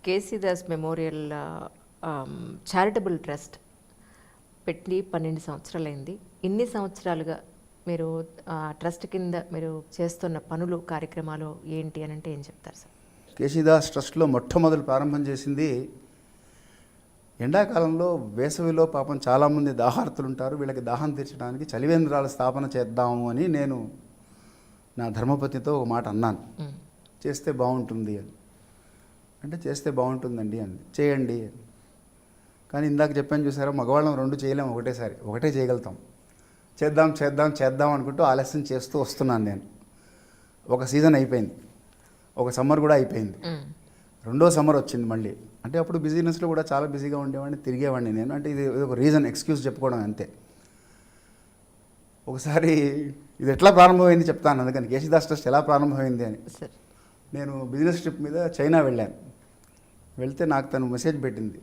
కేసీదాస్ memorial charitable trust పెట్టి 12 సంవత్సరాలైంది. ఇన్ని సంవత్సరాలుగా మీరు ట్రస్ట్ కింద మీరు చేస్తున్న పనులు కార్యక్రమాలు ఏంటి అని అంటే ఏం చెప్తారు సార్? కేసీదాస్ ట్రస్ట్లో మొట్టమొదటి ప్రారంభం చేసింది ఎండాకాలంలో, వేసవిలో పాపం చాలామంది దాహార్తులు ఉంటారు. వీళ్ళకి దాహం తీర్చడానికి చలివేంద్రాల స్థాపన చేద్దాము అని నేను నా ధర్మపతితో ఒక మాట అన్నాను. చేస్తే బాగుంటుంది అని అంటే, చేస్తే బాగుంటుందండి అని, చేయండి అని. కానీ ఇందాక చెప్పాను చూసారా, మగవాళ్ళం రెండు చేయలేము ఒకటేసారి, ఒకటే చేయగలుగుతాం. చేద్దాం చేద్దాం చేద్దాం అనుకుంటూ ఆలస్యం చేస్తూ వస్తున్నాను నేను. ఒక సీజన్ అయిపోయింది, ఒక సమ్మర్ కూడా అయిపోయింది, రెండో సమ్మర్ వచ్చింది మళ్ళీ. అంటే అప్పుడు బిజినెస్లో కూడా చాలా బిజీగా ఉండేవాడిని, తిరిగేవాడిని నేను. అంటే ఇది ఒక రీజన్, ఎక్స్క్యూజ్ చెప్పుకోవడం అంతే. ఒకసారి ఇది ఎట్లా ప్రారంభమైంది చెప్తాను, అందుకని కేసీదాస్ ట్రస్ట్ ఎలా ప్రారంభమైంది అని. నేను బిజినెస్ ట్రిప్ మీద చైనా వెళ్ళాను. వెళ్తే నాకు తను మెసేజ్ పెట్టింది,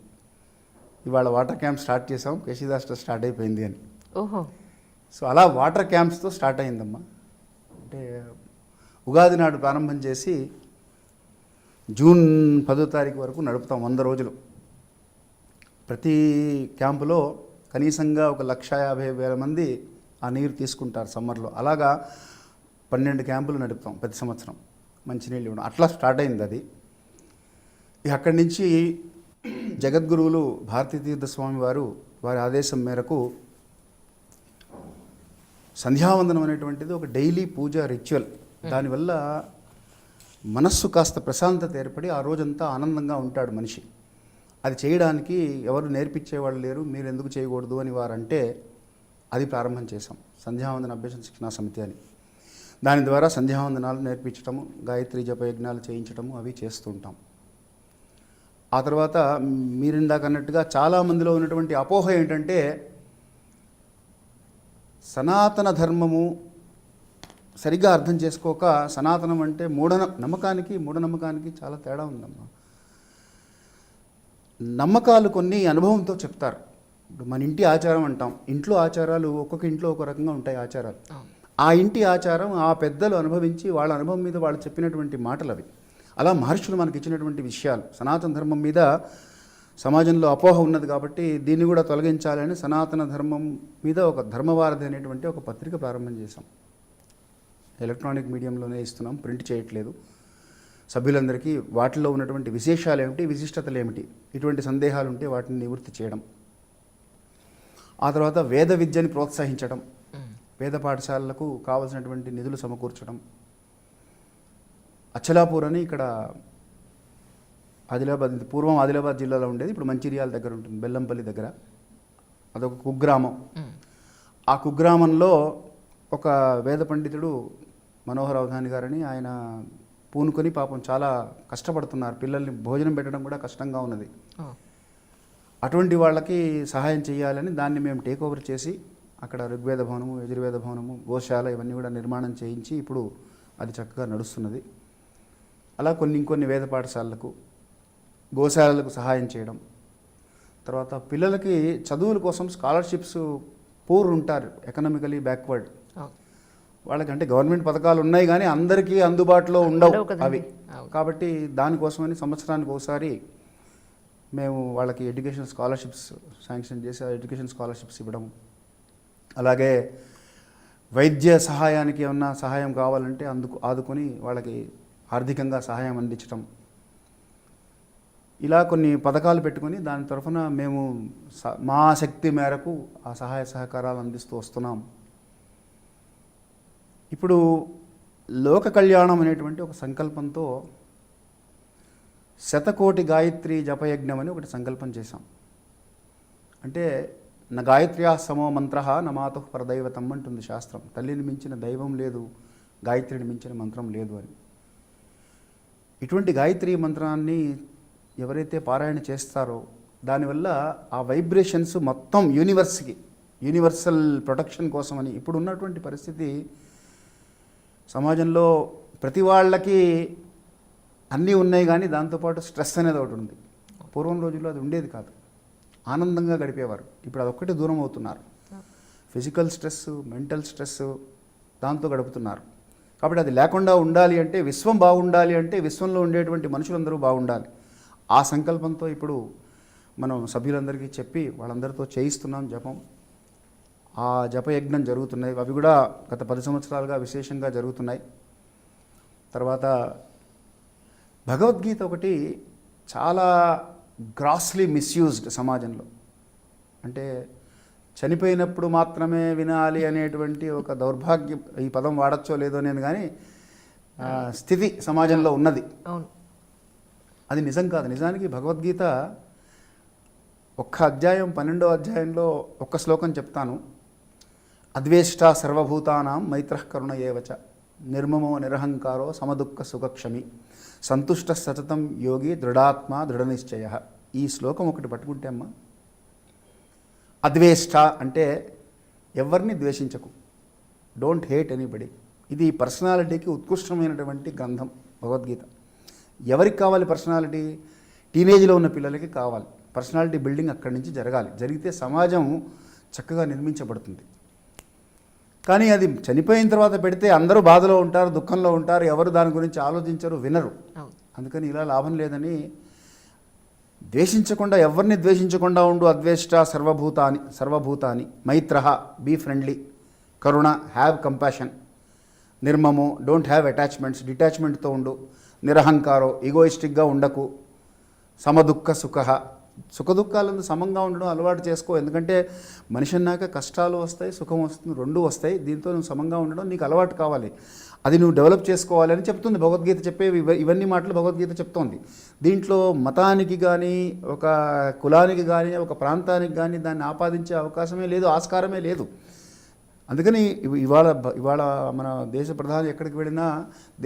ఇవాళ వాటర్ క్యాంప్ స్టార్ట్ చేసాం, కేసీదాస్ ట్రస్ట్ స్టార్ట్ అయిపోయింది అని. ఓహో. సో అలా వాటర్ క్యాంప్స్తో స్టార్ట్ అయిందమ్మా. అంటే ఉగాది నాడు ప్రారంభం చేసి జూన్ 10వ తారీఖు వరకు నడుపుతాం, 100 రోజులు. ప్రతి క్యాంపులో కనీసంగా 1,50,000 మంది ఆ నీరు తీసుకుంటారు సమ్మర్లో. అలాగా 12 క్యాంపులు నడుపుతాం ప్రతి సంవత్సరం, మంచినీళ్ళు ఇవ్వడం. అట్లా స్టార్ట్ అయింది అది. ఇక అక్కడి నుంచి జగద్గురువులు భారతీతీర్థ స్వామి వారు వారి ఆదేశం మేరకు సంధ్యావందనం అనేటువంటిది ఒక డైలీ పూజ రిచువల్. దానివల్ల మనస్సు కాస్త ప్రశాంతత ఏర్పడి ఆ రోజంతా ఆనందంగా ఉంటాడు మనిషి. అది చేయడానికి ఎవరు నేర్పించేవాళ్ళు లేరు, మీరు ఎందుకు చేయకూడదు అని వారంటే అది ప్రారంభం చేశాం, సంధ్యావందన అభ్యసన శిక్షణా సమితి అని. దాని ద్వారా సంధ్యావందనాలు నేర్పించటము, గాయత్రి జపయజ్ఞాలు చేయించటము అవి చేస్తుంటాం. ఆ తర్వాత మీరిందాక అన్నట్టుగా చాలామందిలో ఉన్నటువంటి అపోహ ఏంటంటే, సనాతన ధర్మము సరిగ్గా అర్థం చేసుకోక, సనాతనం అంటే మూఢనమ్మకానికి చాలా తేడా ఉందమ్మా. నమ్మకాలు కొన్ని అనుభవంతో చెప్తారు. ఇప్పుడు మన ఇంటి ఆచారం అంటాం, ఇంట్లో ఆచారాలు ఒక్కొక్క ఇంట్లో ఒక రకంగా ఉంటాయి ఆచారాలు. ఆ ఇంటి ఆచారం ఆ పెద్దలు అనుభవించి వాళ్ళ అనుభవం మీద వాళ్ళు చెప్పినటువంటి మాటలు అవి. అలా మహర్షులు మనకి ఇచ్చినటువంటి విషయాలు. సనాతన ధర్మం మీద సమాజంలో అపోహ ఉన్నది కాబట్టి దీన్ని కూడా తొలగించాలని సనాతన ధర్మం మీద ఒక ధర్మవారధి అనేటువంటి ఒక పత్రిక ప్రారంభం చేశాం. ఎలక్ట్రానిక్ మీడియంలోనే ఇస్తున్నాం, ప్రింట్ చేయట్లేదు. సభ్యులందరికీ వాటిలో ఉన్నటువంటి విశేషాలు ఏమిటి, విశిష్టతలు ఏమిటి, ఇటువంటి సందేహాలు ఉంటే వాటిని నివృత్తి చేయడం. ఆ తర్వాత వేద విద్యని ప్రోత్సహించడం, వేద పాఠశాలలకు కావలసినటువంటి నిధులు సమకూర్చడం. అచ్చలాపూర్ అని ఇక్కడ ఆదిలాబాద్, పూర్వం ఆదిలాబాద్ జిల్లాలో ఉండేది, ఇప్పుడు మంచిర్యాల దగ్గర ఉంటుంది, బెల్లంపల్లి దగ్గర. అదొక కుగ్రామం. ఆ కుగ్రామంలో ఒక వేద పండితుడు మనోహర్ అవధాని గారని, ఆయన పూనుకొని పాపం చాలా కష్టపడుతున్నారు, పిల్లల్ని భోజనం పెట్టడం కూడా కష్టంగా ఉన్నది. అటువంటి వాళ్ళకి సహాయం చేయాలని దాన్ని మేము టేక్ ఓవర్ చేసి అక్కడ ఋగ్వేద భవనము, యజుర్వేద భవనము, గోశాల ఇవన్నీ కూడా నిర్మాణం చేయించి ఇప్పుడు అది చక్కగా నడుస్తున్నది. అలా ఇంకొన్ని వేద పాఠశాలలకు, గోశాలలకు సహాయం చేయడం. తర్వాత పిల్లలకి చదువుల కోసం స్కాలర్షిప్స్, పూర్ ఉంటారు, ఎకనామికలీ బ్యాక్వర్డ్, వాళ్ళకి అంటే గవర్నమెంట్ పథకాలు ఉన్నాయి కానీ అందరికీ అందుబాటులో ఉండవు అవి. కాబట్టి దానికోసమని సంవత్సరానికి ఒకసారి మేము వాళ్ళకి ఎడ్యుకేషన్ స్కాలర్షిప్స్ శాంక్షన్ చేసి ఆ ఎడ్యుకేషన్ స్కాలర్షిప్స్ ఇవ్వడం. అలాగే వైద్య సహాయానికి ఏమన్నా సహాయం కావాలంటే ఆదుకొని వాళ్ళకి ఆర్థికంగా సహాయం అందించడం. ఇలా కొన్ని పథకాలు పెట్టుకొని దాని తరఫున మేము మా శక్తి మేరకు ఆ సహాయ సహకారాలు అందిస్తూ వస్తున్నాం. ఇప్పుడు లోక కళ్యాణం అనేటువంటి ఒక సంకల్పంతో 100,000,000 గాయత్రి జపయజ్ఞం అని ఒకటి సంకల్పం చేశాం. అంటే నా గాయత్ర్యా సమో మంత్ర నా మాతు పరదైవతం అంటుంది శాస్త్రం. తల్లిని మించిన దైవం లేదు, గాయత్రిని మించిన మంత్రం లేదు అని. ఇటువంటి గాయత్రి మంత్రాన్ని ఎవరైతే పారాయణ చేస్తారో దానివల్ల ఆ వైబ్రేషన్స్ మొత్తం యూనివర్సల్ ప్రొటెక్షన్ కోసమని. ఇప్పుడు ఉన్నటువంటి పరిస్థితి సమాజంలో ప్రతి వాళ్ళకి అన్నీ ఉన్నాయి కానీ దాంతోపాటు స్ట్రెస్ అనేది ఒకటి ఉంది. పూర్వం రోజుల్లో అది ఉండేది కాదు, ఆనందంగా గడిపేవారు. ఇప్పుడు అదొక్కటి దూరం అవుతున్నారు. ఫిజికల్ స్ట్రెస్, మెంటల్ స్ట్రెస్ దాంతో గడుపుతున్నారు. కాబట్టి అది లేకుండా ఉండాలి అంటే, విశ్వం బాగుండాలి అంటే విశ్వంలో ఉండేటువంటి మనుషులందరూ బాగుండాలి. ఆ సంకల్పంతో ఇప్పుడు మనం సభ్యులందరికీ చెప్పి వాళ్ళందరితో చేయిస్తున్నాం జపం. ఆ జపయజ్ఞం జరుగుతున్నాయి. అవి కూడా గత 10 సంవత్సరాలుగా విశేషంగా జరుగుతున్నాయి. తర్వాత భగవద్గీత ఒకటి చాలా గ్రాస్లీ మిస్యూజ్డ్ సమాజంలో. అంటే చనిపోయినప్పుడు మాత్రమే వినాలి అనేటువంటి ఒక దౌర్భాగ్యం, ఈ పదం వాడచ్చో లేదో నేను కానీ స్థితి సమాజంలో ఉన్నది. అవును, అది నిజం కాదు. నిజానికి భగవద్గీత ఒక్క అధ్యాయం 12వ అధ్యాయంలో ఒక్క శ్లోకం చెప్తాను. అద్వేష్టా సర్వభూతానాం మైత్రః కరుణ ఏవచ నిర్మమో నిరహంకారో సమదుఃఖ సుఖక్షమి సంతుష్ట సతతం యోగి దృఢాత్మ దృఢనిశ్చయ. ఈ శ్లోకం ఒకటి పట్టుకుంటే అమ్మా, అద్వేష్ట అంటే ఎవరిని ద్వేషించకు, డోంట్ హేట్ ఎనీబడి. ఇది పర్సనాలిటీకి ఉత్కృష్టమైనటువంటి గ్రంథం భగవద్గీత. ఎవరికి కావాలి పర్సనాలిటీ? టీనేజ్లో ఉన్న పిల్లలకి కావాలి. పర్సనాలిటీ బిల్డింగ్ అక్కడి నుంచి జరగాలి. జరిగితే సమాజం చక్కగా నిర్మించబడుతుంది. కానీ అది చనిపోయిన తర్వాత పెడితే అందరూ బాధలో ఉంటారు, దుఃఖంలో ఉంటారు, ఎవరు దాని గురించి ఆలోచించరు, వినరు. అందుకని ఇలా లాభం లేదని ద్వేషించకుండా, ఎవరిని ద్వేషించకుండా ఉండు. అద్వేష్ట సర్వభూతాని మైత్రః బీ ఫ్రెండ్లీ, కరుణ హ్యావ్ కంపాషన్, నిర్మమో డోంట్ హ్యావ్ అటాచ్మెంట్స్ డిటాచ్మెంట్తో ఉండు, నిరహంకారో ఈగోయిస్టిక్గా ఉండకు, సమదుఃఖ సుఖదుఖాలను సమంగా ఉండడం అలవాటు చేసుకో. ఎందుకంటే మనిషి అన్నాక కష్టాలు వస్తాయి, సుఖం వస్తుంది, రెండు వస్తాయి. దీంతో నువ్వు సమంగా ఉండడం నీకు అలవాటు కావాలి. అది నువ్వు డెవలప్ చేసుకోవాలి అని చెప్తుంది భగవద్గీత. చెప్పేవి ఇవన్నీ మాటలు భగవద్గీత చెప్తోంది. దీంట్లో మతానికి కానీ, ఒక కులానికి కానీ, ఒక ప్రాంతానికి కానీ దాన్ని ఆపాదించే అవకాశమే లేదు, ఆస్కారమే లేదు. అందుకని ఇవాళ మన దేశ ప్రధాని ఎక్కడికి వెళ్ళినా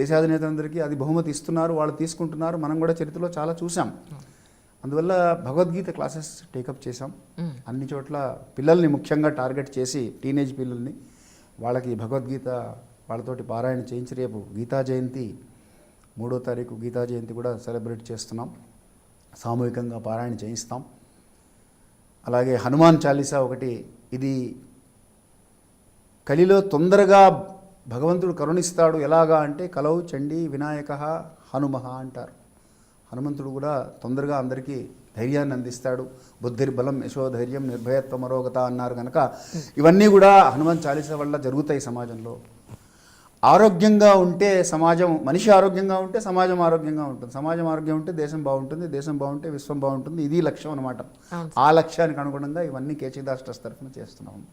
దేశాధినేతలందరికీ అది బహుమతి ఇస్తున్నారు, వాళ్ళు తీసుకుంటున్నారు. మనం కూడా చరిత్రలో చాలా చూసాం. అందువల్ల భగవద్గీత క్లాసెస్ టేకప్ చేసాం. అన్ని చోట్ల పిల్లల్ని ముఖ్యంగా టార్గెట్ చేసి, టీనేజ్ పిల్లల్ని, వాళ్ళకి భగవద్గీత వాళ్ళతోటి పారాయణ చేయించి రేపు గీతా జయంతి 3వ తారీఖు గీతా జయంతి కూడా సెలబ్రేట్ చేస్తున్నాం. సామూహికంగా పారాయణ చేయిస్తాం. అలాగే హనుమాన్ చాలీసా ఒకటి, ఇది కలిలో తొందరగా భగవంతుడు కరుణిస్తాడు. ఎలాగా అంటే కలౌ చండీ వినాయక హనుమః అంటారు. హనుమంతుడు కూడా తొందరగా అందరికీ ధైర్యాన్ని అందిస్తాడు. బుద్ధిర్బలం యశోధైర్యం నిర్భయత్వమరోగత అన్నారు కనుక ఇవన్నీ కూడా హనుమాన్ చాలీసా వల్ల జరుగుతాయి సమాజంలో. ఆరోగ్యంగా ఉంటే సమాజం, మనిషి ఆరోగ్యంగా ఉంటే సమాజం ఆరోగ్యంగా ఉంటుంది. సమాజం ఆరోగ్యం ఉంటే దేశం బాగుంటుంది, దేశం బాగుంటే విశ్వం బాగుంటుంది. ఇది లక్ష్యం అన్నమాట. ఆ లక్ష్యానికి అనుగుణంగా ఇవన్నీ కేశీదాస్ ట్రస్ట్ తరఫున చేస్తున్నాము.